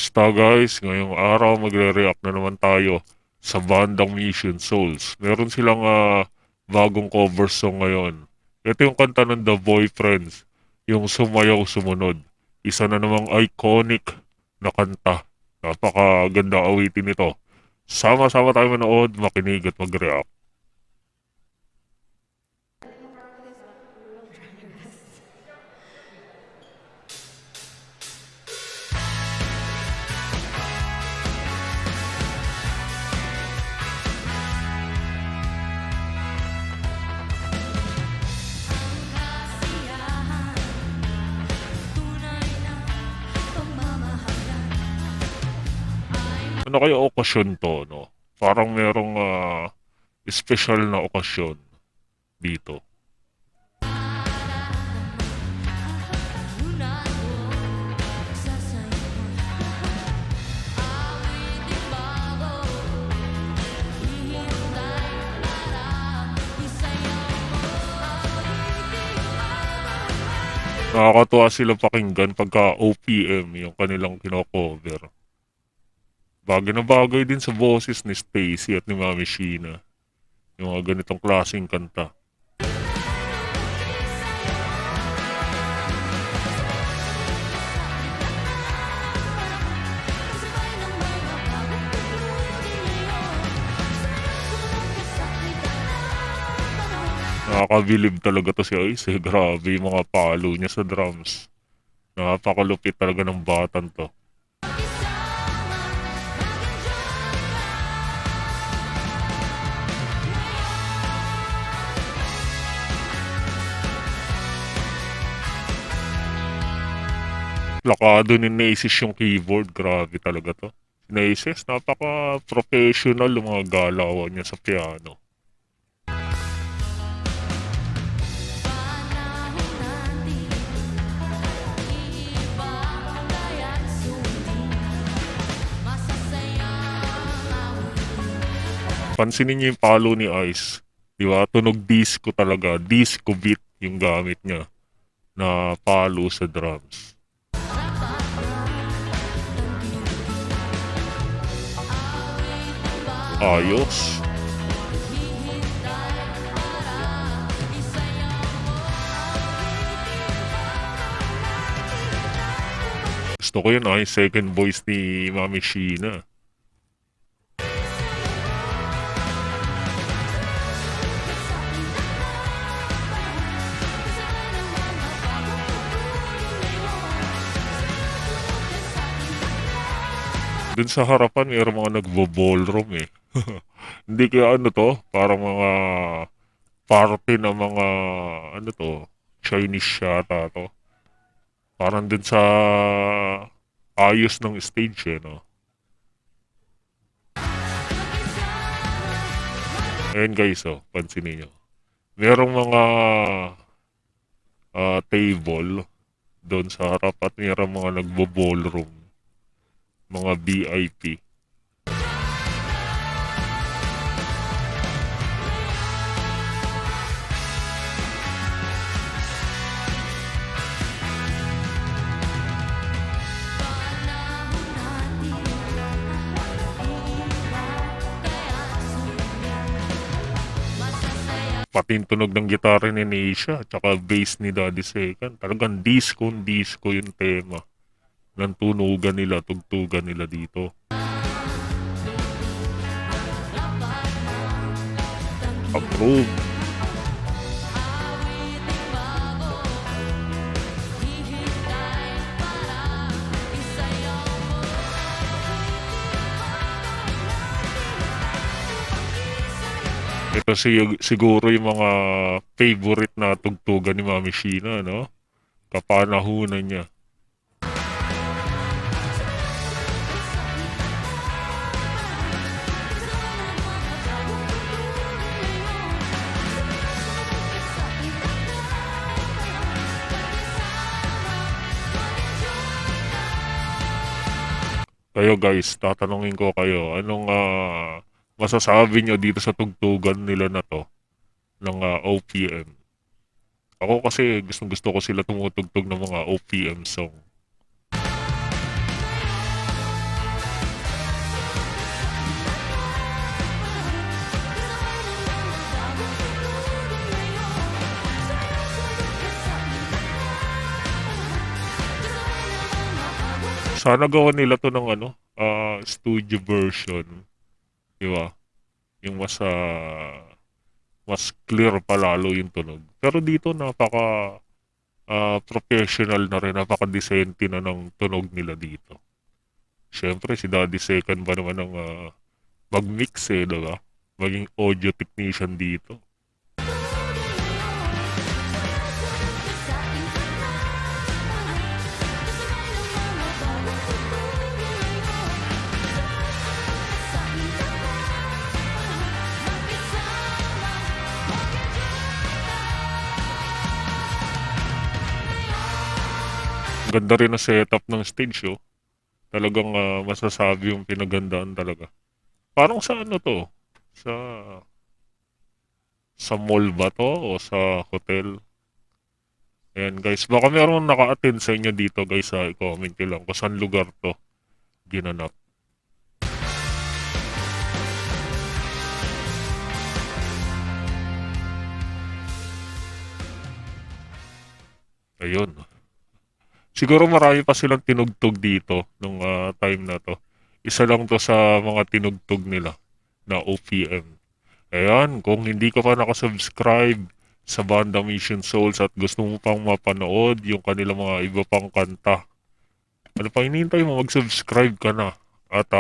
Kamusta guys? Ngayong araw magre-react na naman tayo sa bandang Mission Souls. Meron silang bagong cover song ngayon. Ito yung kanta ng The Boyfriends, yung Sumayaw Sumunod. Isa na namang iconic na kanta. Napakaganda awitin nito. Sama-sama tayo manood, makinig at mag-react. Ano kaya okasyon to, no? Parang merong special na okasyon dito. Nakakatuwa sila pakinggan pagka OPM yung kanilang kino-cover. Bagay na bagay din sa boses ni Stacy at ni Mami Sheena. Yung mga ganitong klaseng kanta. Nakakabilib talaga to si Ice eh. Grabe yung mga palo niya sa drums. Napakalupit talaga ng batan to. Plakado ni Naces yung keyboard. Grabe talaga to. Si Naces, napaka-professional yung mga galawan niya sa piano. Pansinin niyo yung palo ni Ice. Di ba? Tunog disco talaga. Disco beat yung gamit niya na palo sa drums. Ayos. Gusto ko yun ay second voice ni Mami Sheena. Dun sa harapan, mayroong mga nagbo-ballroom eh. Hindi kaya ano to, parang mga party ng mga, ano to, Chinese yata to. Parang dun sa ayos ng stage eh, no? Ayan guys, oh, pansinin nyo. Merong mga table doon sa harap at merong mga nagbo-ballroom. Mga VIP. Pati yung tunog ng gitara ni Neisha at saka bass ni Daddy Second. Talagang disco yung tema ng tunugan nila, tugtugan nila dito. Approve. Ito siguro yung mga favorite na tugtugan ni Mami Sheena, no? Kapanahunan niya. Kayo guys, tatanungin ko kayo, anong masasabi nyo dito sa tugtugan nila na to ng OPM? Ako kasi gustong gusto ko sila tumutugtog ng mga OPM song. Sana gawan nila to ng ano, studio version, di ba? Yung mas clear pa lalo yung tunog. Pero dito napaka professional na rin, napaka-decente na ng tunog nila dito. Siyempre, si Daddy Second ba naman ang mag-mix eh, diba? Maging audio technician dito. Ganda rin ang setup ng stage, oh. Talagang masasabi yung pinagandaan talaga. Parang sa ano to? Sa mall ba to o sa hotel? Ayan guys, baka meron naka-attend sa inyo dito guys, i-comment nyo lang kung saan lugar to ginanap. Ayun. Siguro marami pa silang tinugtog dito nung time na to. Isa lang to sa mga tinugtog nila na OPM. Ayan, kung hindi ka pa nakasubscribe sa Banda Mission Souls at gusto mo pang mapanood yung kanilang mga iba pang kanta, ano pa hinihintay mo? Mag-subscribe ka na. At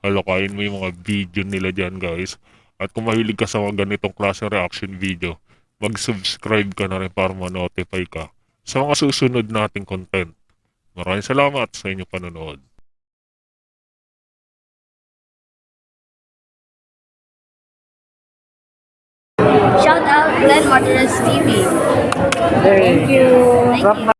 halokain mo yung mga video nila dyan guys. At kung mahilig ka sa mga ganitong klase reaction video, mag-subscribe ka na rin para ma-notify ka sa mga susunod nating content. Maraming salamat sa inyong panonood. Shout out Glenn Martinez TV. Thank you. Thank you.